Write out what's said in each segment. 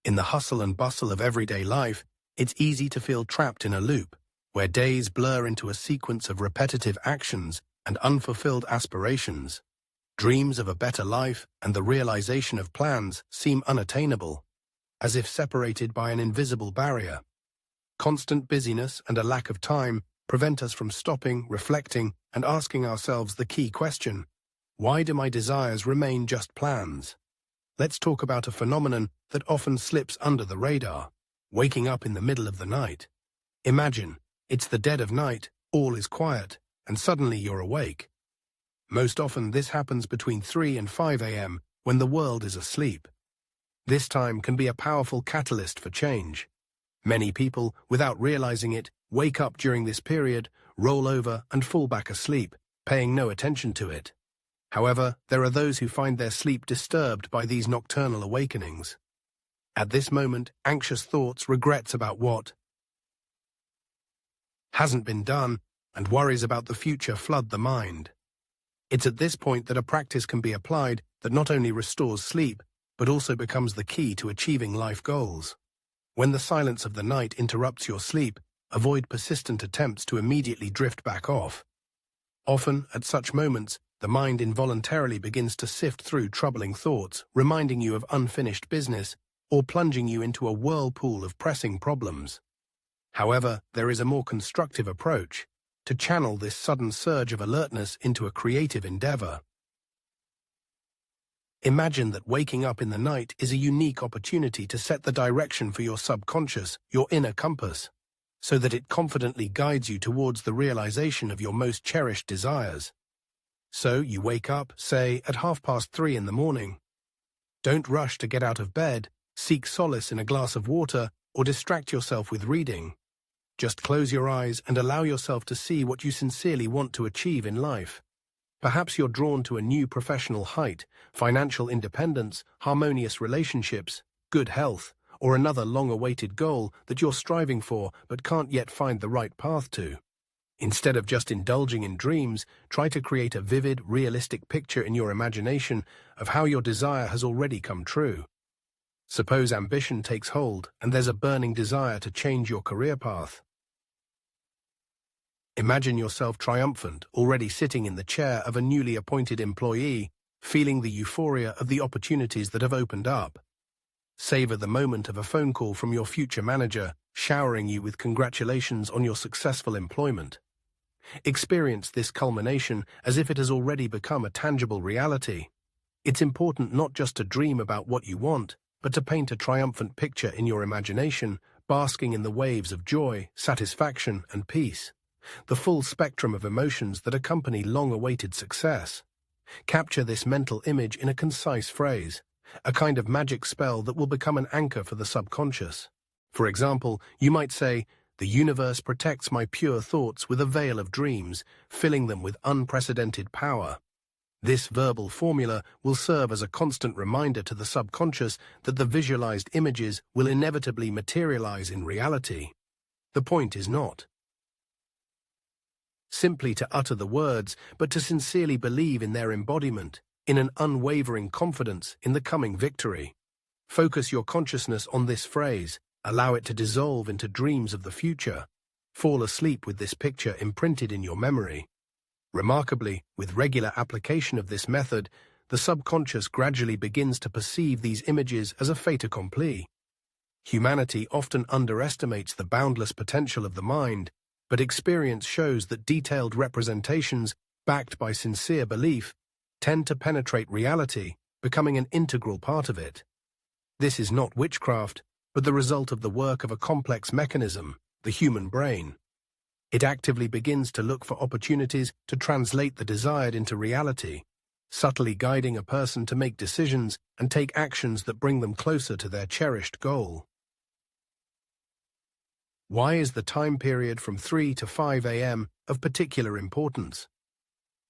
In the hustle and bustle of everyday life, it's easy to feel trapped in a loop, where days blur into a sequence of repetitive actions and unfulfilled aspirations. Dreams of a better life and the realization of plans seem unattainable, as if separated by an invisible barrier. Constant busyness and a lack of time prevent us from stopping, reflecting, and asking ourselves the key question: why do my desires remain just plans? Let's talk about a phenomenon that often slips under the radar: waking up in the middle of the night. Imagine, it's the dead of night, all is quiet, and suddenly you're awake. Most often this happens between 3 and 5 a.m. when the world is asleep. This time can be a powerful catalyst for change. Many people, without realizing it, wake up during this period, roll over and fall back asleep, paying no attention to it. However, there are those who find their sleep disturbed by these nocturnal awakenings. At this moment, anxious thoughts, regrets about what hasn't been done, and worries about the future flood the mind. It's at this point that a practice can be applied that not only restores sleep, but also becomes the key to achieving life goals. When the silence of the night interrupts your sleep, avoid persistent attempts to immediately drift back off. Often, at such moments, the mind involuntarily begins to sift through troubling thoughts, reminding you of unfinished business, or plunging you into a whirlpool of pressing problems. However, there is a more constructive approach: to channel this sudden surge of alertness into a creative endeavor. Imagine that waking up in the night is a unique opportunity to set the direction for your subconscious, your inner compass, so that it confidently guides you towards the realization of your most cherished desires. So you wake up, say, at 3:30 in the morning. Don't rush to get out of bed, seek solace in a glass of water, or distract yourself with reading. Just close your eyes and allow yourself to see what you sincerely want to achieve in life. Perhaps you're drawn to a new professional height, financial independence, harmonious relationships, good health, or another long-awaited goal that you're striving for but can't yet find the right path to. Instead of just indulging in dreams, try to create a vivid, realistic picture in your imagination of how your desire has already come true. Suppose ambition takes hold and there's a burning desire to change your career path. Imagine yourself triumphant, already sitting in the chair of a newly appointed employee, feeling the euphoria of the opportunities that have opened up. Savor the moment of a phone call from your future manager, showering you with congratulations on your successful employment. Experience this culmination as if it has already become a tangible reality. It's important not just to dream about what you want, but to paint a triumphant picture in your imagination, basking in the waves of joy, satisfaction, and peace. The full spectrum of emotions that accompany long-awaited success. Capture this mental image in a concise phrase, a kind of magic spell that will become an anchor for the subconscious. For example, you might say, "The universe protects my pure thoughts with a veil of dreams, filling them with unprecedented power." This verbal formula will serve as a constant reminder to the subconscious that the visualized images will inevitably materialize in reality. The point is not simply to utter the words, but to sincerely believe in their embodiment, in an unwavering confidence in the coming victory. Focus your consciousness on this phrase, allow it to dissolve into dreams of the future. Fall asleep with this picture imprinted in your memory. Remarkably, with regular application of this method, the subconscious gradually begins to perceive these images as a fait accompli. Humanity often underestimates the boundless potential of the mind, but experience shows that detailed representations, backed by sincere belief, tend to penetrate reality, becoming an integral part of it. This is not witchcraft, but the result of the work of a complex mechanism, the human brain. It actively begins to look for opportunities to translate the desired into reality, subtly guiding a person to make decisions and take actions that bring them closer to their cherished goal. Why is the time period from 3 to 5 a.m. of particular importance?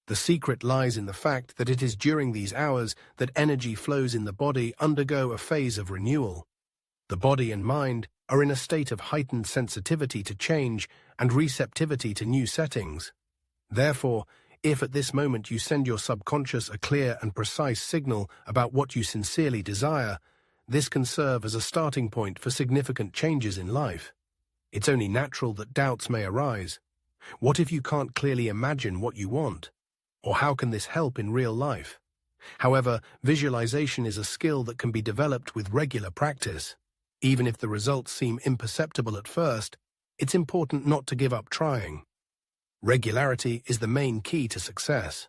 The secret lies in the fact that it is during these hours that energy flows in the body undergo a phase of renewal. The body and mind are in a state of heightened sensitivity to change and receptivity to new settings. Therefore, if at this moment you send your subconscious a clear and precise signal about what you sincerely desire, this can serve as a starting point for significant changes in life. It's only natural that doubts may arise. What if you can't clearly imagine what you want? Or how can this help in real life? However, visualization is a skill that can be developed with regular practice. Even if the results seem imperceptible at first, it's important not to give up trying. Regularity is the main key to success.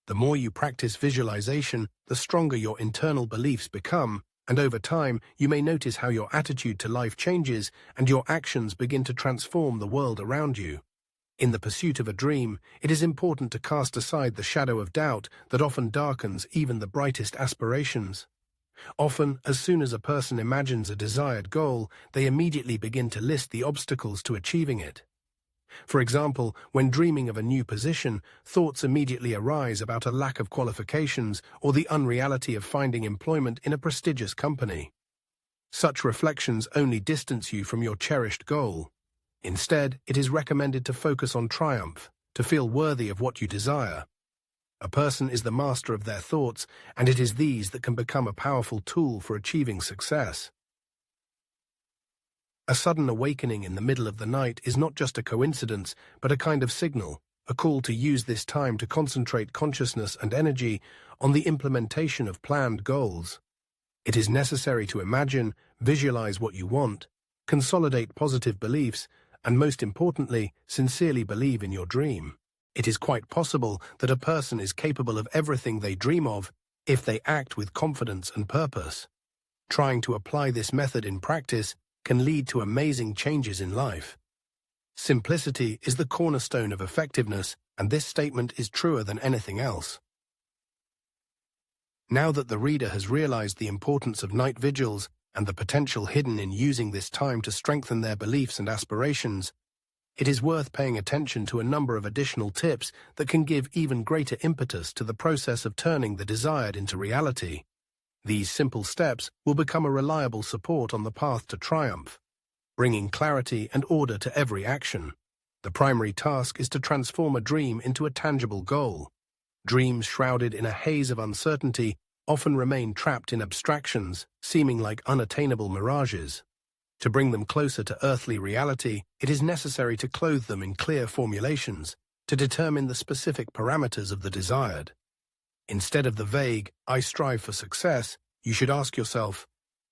The more you practice visualization, the stronger your internal beliefs become, and over time, you may notice how your attitude to life changes and your actions begin to transform the world around you. In the pursuit of a dream, it is important to cast aside the shadow of doubt that often darkens even the brightest aspirations. Often, as soon as a person imagines a desired goal, they immediately begin to list the obstacles to achieving it. For example, when dreaming of a new position, thoughts immediately arise about a lack of qualifications or the unreality of finding employment in a prestigious company. Such reflections only distance you from your cherished goal. Instead, it is recommended to focus on triumph, to feel worthy of what you desire. A person is the master of their thoughts, and it is these that can become a powerful tool for achieving success. A sudden awakening in the middle of the night is not just a coincidence, but a kind of signal, a call to use this time to concentrate consciousness and energy on the implementation of planned goals. It is necessary to imagine, visualize what you want, consolidate positive beliefs, and most importantly, sincerely believe in your dream. It is quite possible that a person is capable of everything they dream of if they act with confidence and purpose. Trying to apply this method in practice can lead to amazing changes in life. Simplicity is the cornerstone of effectiveness, and this statement is truer than anything else. Now that the reader has realized the importance of night vigils and the potential hidden in using this time to strengthen their beliefs and aspirations, it is worth paying attention to a number of additional tips that can give even greater impetus to the process of turning the desired into reality. These simple steps will become a reliable support on the path to triumph, bringing clarity and order to every action. The primary task is to transform a dream into a tangible goal. Dreams shrouded in a haze of uncertainty often remain trapped in abstractions, seeming like unattainable mirages. To bring them closer to earthly reality, it is necessary to clothe them in clear formulations, to determine the specific parameters of the desired. Instead of the vague, "I strive for success," you should ask yourself,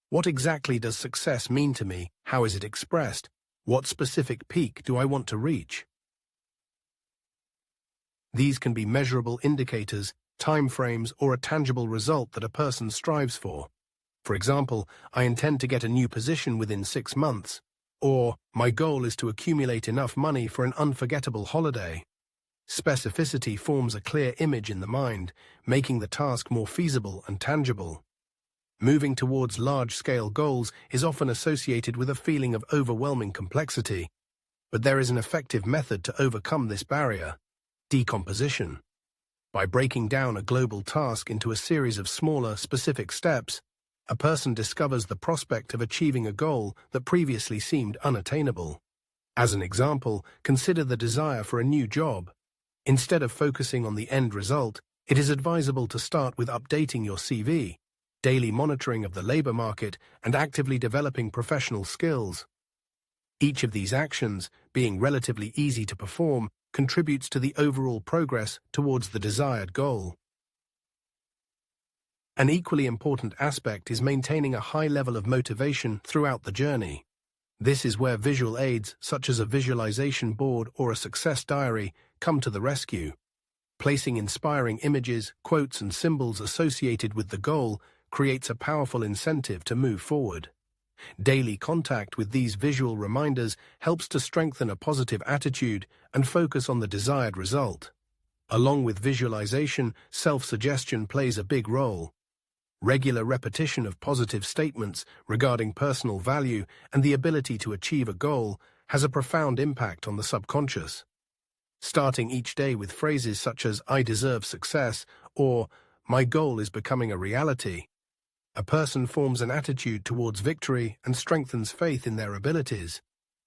what exactly does success mean to me? How is it expressed? What specific peak do I want to reach? These can be measurable indicators, timeframes, or a tangible result that a person strives for. For example, I intend to get a new position within 6 months, or my goal is to accumulate enough money for an unforgettable holiday. Specificity forms a clear image in the mind, making the task more feasible and tangible. Moving towards large-scale goals is often associated with a feeling of overwhelming complexity, but there is an effective method to overcome this barrier: decomposition. By breaking down a global task into a series of smaller, specific steps, a person discovers the prospect of achieving a goal that previously seemed unattainable. As an example, consider the desire for a new job. Instead of focusing on the end result, it is advisable to start with updating your CV, daily monitoring of the labor market, and actively developing professional skills. Each of these actions, being relatively easy to perform, contributes to the overall progress towards the desired goal. An equally important aspect is maintaining a high level of motivation throughout the journey. This is where visual aids, such as a visualization board or a success diary, come to the rescue. Placing inspiring images, quotes, and symbols associated with the goal creates a powerful incentive to move forward. Daily contact with these visual reminders helps to strengthen a positive attitude and focus on the desired result. Along with visualization, self-suggestion plays a big role. Regular repetition of positive statements regarding personal value and the ability to achieve a goal has a profound impact on the subconscious. Starting each day with phrases such as "I deserve success" or "My goal is becoming a reality," a person forms an attitude towards victory and strengthens faith in their abilities.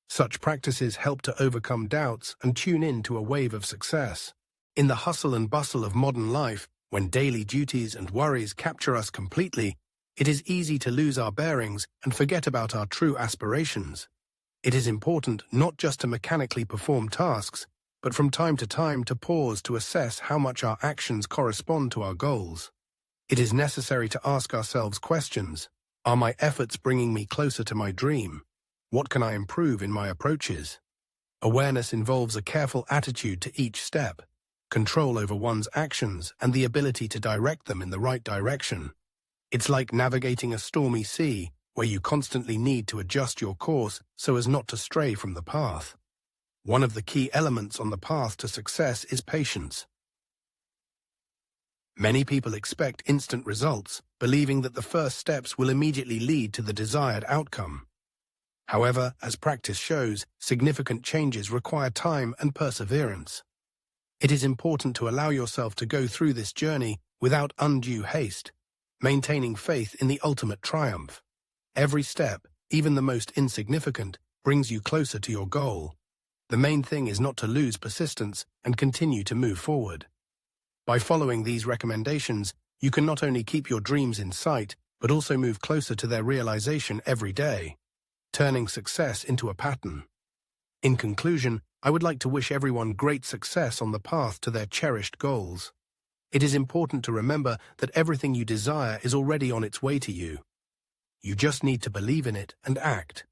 Such practices help to overcome doubts and tune in to a wave of success. In the hustle and bustle of modern life, When daily duties and worries capture us completely, it is easy to lose our bearings and forget about our true aspirations. It is important not just to mechanically perform tasks, but from time to pause to assess how much our actions correspond to our goals. It is necessary to ask ourselves questions. Are my efforts bringing me closer to my dream? What can I improve in my approaches? Awareness involves a careful attitude to each step, control over one's actions, and the ability to direct them in the right direction. It's like navigating a stormy sea, where you constantly need to adjust your course so as not to stray from the path. One of the key elements on the path to success is patience. Many people expect instant results, believing that the first steps will immediately lead to the desired outcome. However, as practice shows, significant changes require time and perseverance. It is important to allow yourself to go through this journey without undue haste, maintaining faith in the ultimate triumph. Every step, even the most insignificant, brings you closer to your goal. The main thing is not to lose persistence and continue to move forward. By following these recommendations, you can not only keep your dreams in sight, but also move closer to their realization every day, turning success into a pattern. In conclusion, I would like to wish everyone great success on the path to their cherished goals. It is important to remember that everything you desire is already on its way to you. You just need to believe in it and act.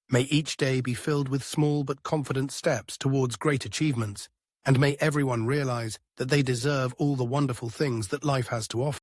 May each day be filled with small but confident steps towards great achievements, and may everyone realize that they deserve all the wonderful things that life has to offer.